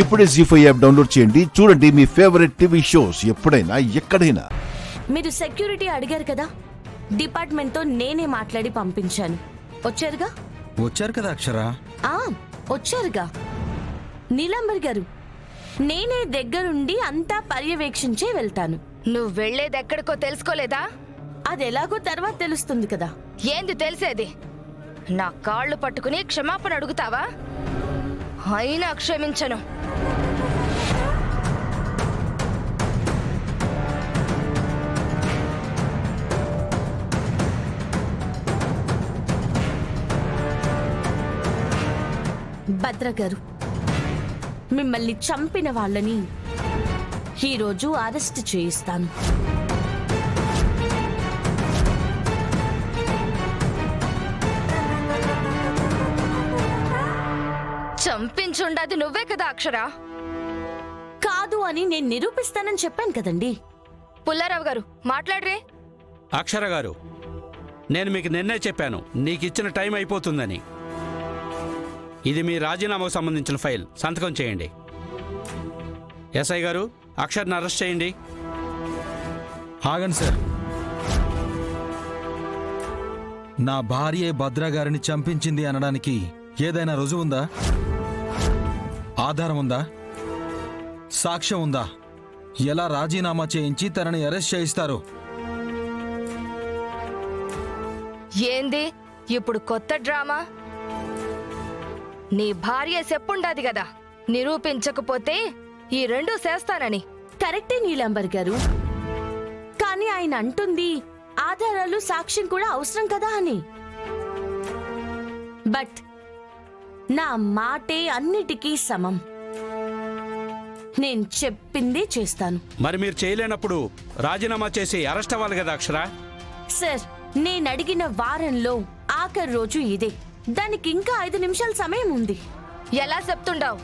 ఇప్పుడే జీ5 app download చేయండి. చూడండి మీ ఫేవరెట్ టీవీ షోస్ ఎప్పుడైనా ఎక్కడైనా. మీరు సెక్యూరిటీ అడిగారు కదా, డిపార్ట్మెంట్ తో నేనే మాట్లాడి పంపించాను. వచ్చారుగా? వచ్చారు కదా అక్షర. వచ్చారుగా నీలాంబర్ గారు. నేనే దగ్గరుండి అంతా పర్యవేక్షించే వెళ్తాను. నువ్వు వెళ్లేదెక్కడికో తెలుసుకోలేదా? అదెలాగో తర్వాత తెలుస్తుంది కదా. ఏంది తెలిసేది? నా కాళ్ళు పట్టుకుని క్షమాపణ అడుగుతావా? అయినా క్షమించను. భద్ర గారు, మిమ్మల్ని చంపిన వాళ్ళని ఈరోజు అరెస్ట్ చేయిస్తాను. చంపించుండది నువ్వే కదా అక్షర? కాదు అని నేను నిరూపిస్తానని చెప్పాను కదండి. పుల్లారావు గారు మాట్లాడరే. అక్షర గారు, నేను మీకు నిన్నే చెప్పాను నీకిచ్చిన టైం అయిపోతుందని. ఇది మీ రాజీనామాకు సంబంధించిన ఫైల్. సంతకం చేయండి. ఎస్ఐ గారు, అక్షర్ని అరెస్ట్ చేయండి. ఆగండి సార్. నా భార్య భద్ర గారిని చంపించింది అనడానికి ఏదైనా రుజువు ఉందా? ఆధారం ఉందా? సాక్ష్యం ఉందా? ఎలా రాజీనామా చేయించి తనని అరెస్ట్ చేయిస్తారు? ఏంది ఇప్పుడు కొత్త డ్రామా? నీ భార్య చెప్పుండాది కదా, నిరూపించకపోతే ఈ రెండు చేస్తానని. కరెక్టే నీలాంబర్ గారు, కానీ ఆయన అంటుంది ఆధారాలు సాక్ష్యం కూడా అవసరం కదా అని. బట్ నా మాటే అన్నిటికీ సమం. నేను చెప్పిందే చేస్తాను. మరి మీరు చేయలేనప్పుడు రాజీనామా చేసి అరెస్ట్ అవ్వాలి కదా అక్షర. సార్, నేను అడిగిన వారంలో ఆఖరి రోజు ఇదే. దానికి ఇంకా 5 నిమిషాల సమయం ఉంది. ఎలా చెప్తుండావు?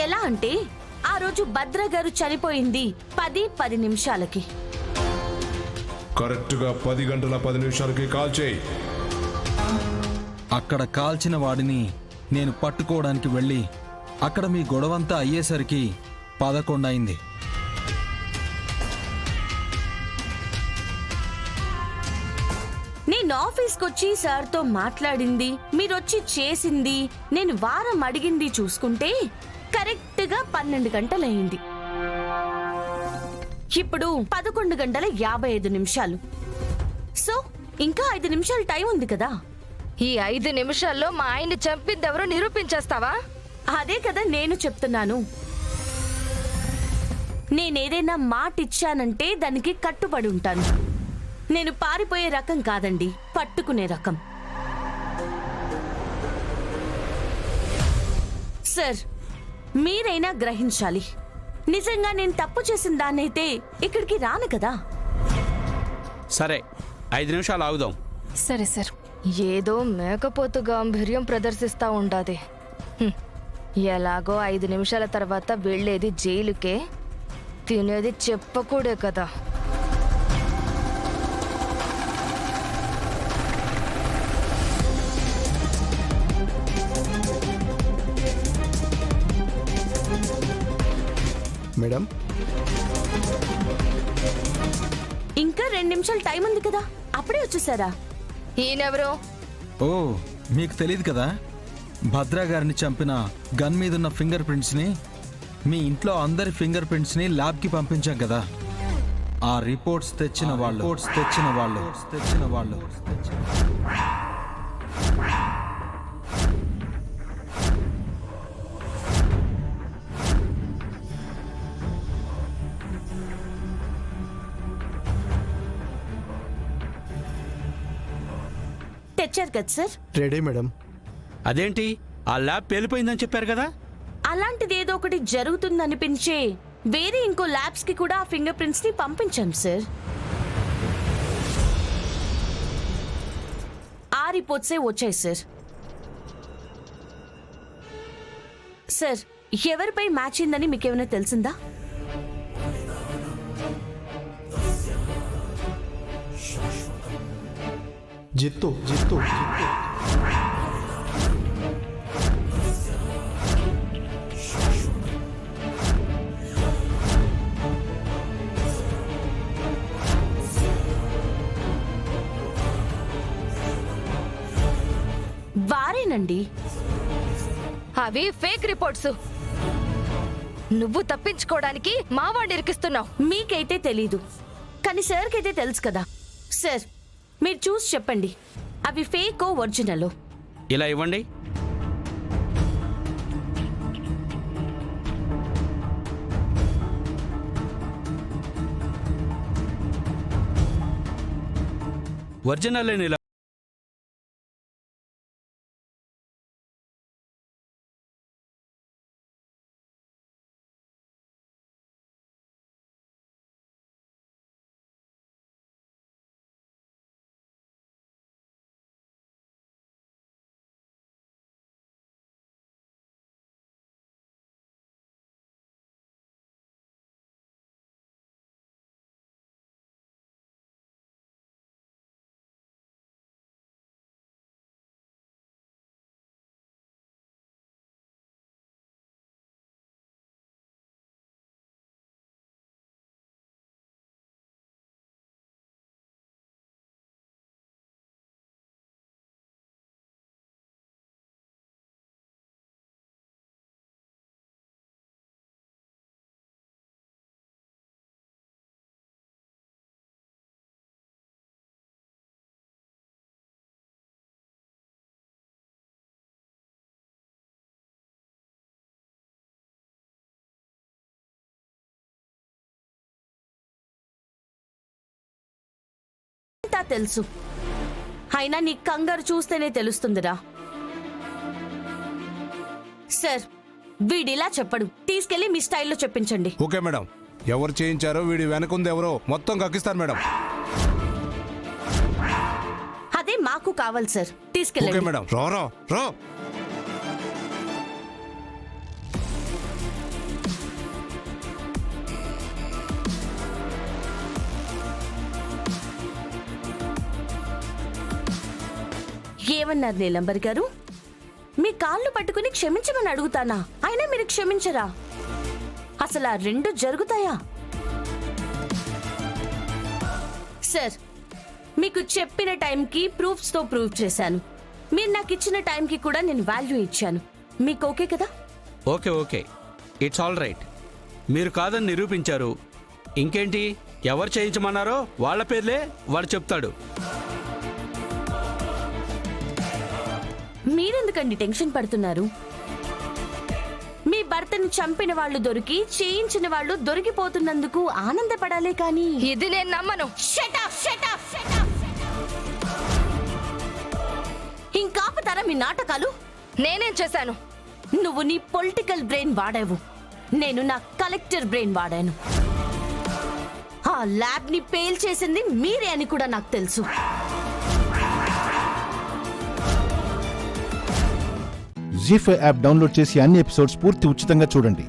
ఎలా అంటే ఆ రోజు భద్ర గారు చనిపోయింది 10 నిమిషాలకి. కరెక్ట్ గా 10 గంటల 10 నిమిషాలకి కాల్ చేయి. అక్కడ కాల్చిన వాడిని నేను పట్టుకోవడానికి వెళ్ళి అక్కడ మీ గొడవంతా అయ్యేసరికి 11 అయింది. నేను ఆఫీస్కొచ్చి సార్తో మాట్లాడింది, మీరొచ్చి చేసింది, నేను వారం అడిగింది చూసుకుంటే కరెక్ట్గా 12 గంటలయ్యింది. ఇప్పుడు 11 గంటల 55 నిమిషాలు. సో ఇంకా 5 నిమిషాలు టైం ఉంది కదా. ఈ 5 నిమిషాల్లో మా ఆయన్ని చంపిందెవరో నిరూపించేస్తావా? అదే కదా నేను చెప్తున్నాను. నేనేదైనా మాట ఇచ్చానంటే దానికి కట్టుబడి ఉంటాను. నేను పారిపోయే రకం కాదండి, పట్టుకునే రకం. సార్, మీరైనా గ్రహించాలి. నిజంగా నేను తప్పు చేసిన దాన్నైతే ఇక్కడికి రాను కదా. సరే, 5 నిమిషాలు ఆగుదాం. సరే సార్. ఏదో మేకపోతు గాంభీర్యం ప్రదర్శిస్తా ఉండాది. ఎలాగో 5 నిమిషాల తర్వాత వెళ్ళేది జైలుకే, తినేది చెప్పకూడే కదా. మేడం, ఇంకా 2 నిమిషాలు టైం ఉంది కదా, అప్పుడే వచ్చేసారా? ఈయనెవరు? ఓ, మీకు తెలియదు కదా, భద్ర గారిని చంపిన గన్ మీదున్న ఫింగర్ ప్రింట్స్ని మీ ఇంట్లో అందరి ఫింగర్ ప్రింట్స్ని ల్యాబ్కి పంపించాం కదా. ఆ రిపోర్ట్స్ తెచ్చిన వాళ్ళు తెచ్చారు కదా సార్? Ready madam. అదేంటి, ఆ ల్యాబ్ పేలిపోయిందని చెప్పారు కదా. అలాంటిది ఏదో ఒకటి జరుగుతుందనిపించే వేరే ఇంకో ల్యాబ్స్ కి కూడా ఆ ఫింగర్ ప్రింట్స్ ని పంపించాం సార్. ఆ రిపోర్ట్సే వచ్చాయి సార్. సార్, ఎవరిపై మ్యాచ్ అయిందని మీకేమైనా తెలిసిందా? జిత్తు జిత్తు జిత్తు అవునండి. అవి ఫేక్ రిపోర్ట్స్. నువ్వు తప్పించుకోవడానికి మా వాడిని ఇరికిస్తున్నావు. మీకైతే తెలీదు, కానీ సార్కైతే తెలుసు కదా. సార్, మీరు చూసి చెప్పండి, అవి ఫేకో ఒరిజినలో. ఇలా ఇవ్వండి. ఒరిజినల్ ఇలా అంతా తెలుసు, అయినా నీ కంగారు చూస్తేనే తెలుస్తుందిరా. సార్, వీడిలా చెప్పడు, తీసుకెళ్లి మీ స్టైల్లో చెప్పించండి. Okay madam. ఎవరు చేయించారో వీడి వెనకుంది ఎవరో మొత్తం కక్కిస్తారు మేడం. అదే మాకు కావాలి సార్, ఓకే తీసుకెళ్ళండి. మేడం. రా రా రా. ఏమన్నారు నీలంబర్ గారు? మీ కాళ్ళు పట్టుకుని క్షమించమని అడుగుతానా, అయినా మీరు క్షమించరా? అసలు ఆ రెండు జరుగుతాయా? సార్, మీకు చెప్పిన టైంకి ప్రూఫ్స్ తో ప్రూవ్ చేశాను. మీరు నాకు ఇచ్చిన టైంకి కూడా నేను వాల్యూ ఇచ్చాను. మీకు ఓకే కదా? Okay okay, it's all right. మీరు కాదని నిరూపించారు. ఇంకేంటి, ఎవరు చేయించమన్నారో వాళ్ళ పేర్లే వాడు చెప్తాడు. మీరెందుకండి టెన్షన్ పడుతున్నారు? మీ భర్తను చంపిన వాళ్ళు దొరికి, చేయించిన వాళ్ళు దొరికిపోతున్నందుకు ఆనందపడాలే కానీ. ఇది నేను నమ్మను. Shut up, shut up, shut up. ఇంకాపుతారా మీ నాటకాలు? నేనేం చేశాను? నువ్వు నీ పొలిటికల్ బ్రెయిన్ వాడావు, నేను నా కలెక్టర్ బ్రెయిన్ వాడాను. ఆ ల్యాబ్ ని పేల్ చేసింది మీరే అని కూడా నాకు తెలుసు. జీ5 యాప్ డౌన్లోడ్ చేసి అన్ని ఎపిసోడ్స్ పూర్తి ఉచితంగా చూడండి.